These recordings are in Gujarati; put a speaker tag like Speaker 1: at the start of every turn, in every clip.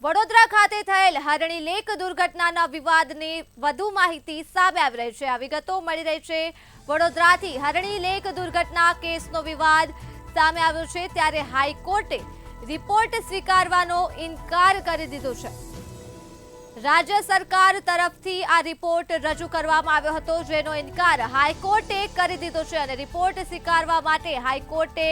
Speaker 1: વડોદરા ખાતે થયેલ હરણી લેક દુર્ઘટનાના વિવાદની વધુ માહિતી સામે આવી રહી છે। આ વિગતો મળી રહી છે વડોદરાથી। હરણી લેક દુર્ઘટના કેસનો વિવાદ સામે આવ્યો છે ત્યારે હાઈકોર્ટે રિપોર્ટ સ્વીકારવાનો ઇનકાર કરી દીધો છે। રાજ્ય સરકાર તરફથી આ રિપોર્ટ રજૂ કરવામાં આવ્યો હતો, જેનો ઇનકાર હાઈકોર્ટે કરી દીધો છે અને રિપોર્ટ સ્વીકારવા માટે હાઈકોર્ટે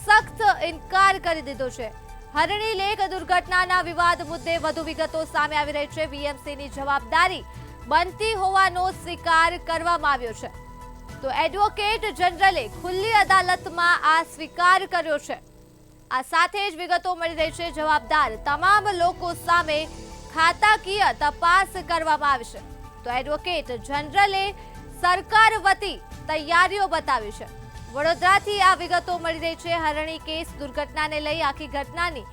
Speaker 1: સખ્ત ઇનકાર કરી દીધો છે। હરણી લેક દુર્ઘટનાના વિવાદ મુદ્દે વધુ વિગતો સામે આવી રહી છે। વીએમસીની જવાબદારી બનતી હોવાનો સ્વીકાર કરવામાં આવ્યો છે, તો એડવોકેટ જનરલે ખુલ્લી અદાલતમાં આ સ્વીકાર કર્યો છે। આ સાથે જ વિગતો મળી રહી છે જવાબદાર તમામ લોકો સામે ખાતાકીય તપાસ કરવામાં આવશે, તો એડવોકેટ જનરલે સરકાર વતી તૈયારીઓ બતાવી છે। વડોદરાથી આ વિગતો મળી રહી છે। હરણી કેસ દુર્ઘટનાને લઈ આખી ઘટનાની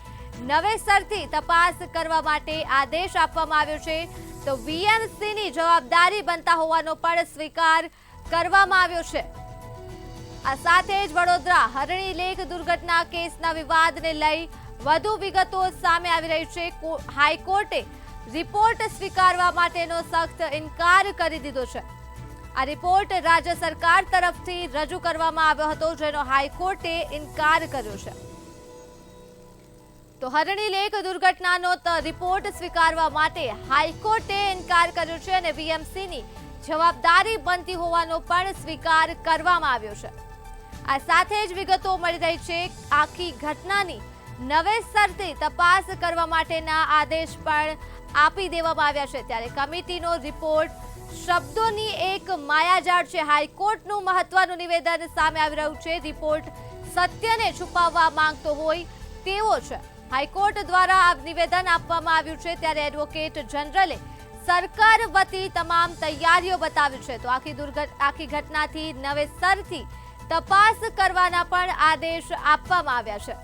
Speaker 1: નવેસરથી તપાસ કરવા માટે આદેશ આપવામાં આવ્યો છે, તો વીએમસીની જવાબદારી બનતા હોવાનો પણ સ્વીકાર કરવામાં આવ્યો છે। આ સાથે જ વડોદરા હરણી લેક દુર્ઘટના કેસના વિવાદને લઈ વધુ વિગતો સામે આવી રહી છે। હાઈકોર્ટે રિપોર્ટ સ્વીકારવા માટેનો સખ્ત ઇનકાર કરી દીધો છે। આ રિપોર્ટ રાજ્ય સરકાર તરફથી રજૂ કરવામાં આવ્યો હતો, જેનો હાઈકોર્ટે ઇનકાર કર્યો છે। તો હરણી લેક દુર્ઘટનાનો રિપોર્ટ સ્વીકારવા માટે હાઈકોર્ટે ઇનકાર કર્યો છે અને વીએમસીની જવાબદારી બનતી હોવાનો પણ સ્વીકાર કરવામાં આવ્યો છે। આ સાથે જ વિગતો મળી રહી છે આખી ઘટનાની નવેસરથી તપાસ કરવા માટેના આદેશ પણ આપી દેવામાં આવ્યા છે। ત્યારે કમિટીનો રિપોર્ટ શબ્દોની એક માયાજાળ છે। હાઈકોર્ટનું મહત્વનું નિવેદન સામે આવી રહ્યું છે। રિપોર્ટ સત્યને છુપાવવા માંગતો હોય તેવો છે। હાઈકોર્ટ દ્વારા આ નિવેદન આપવામાં આવ્યું છે, ત્યારે એડવોકેટ જનરલે સરકાર વતી તમામ તૈયારીઓ બતાવી છે, તો આખી ઘટનાથી નવેસરથી તપાસ કરવાના પણ આદેશ આપવામાં આવ્યા છે।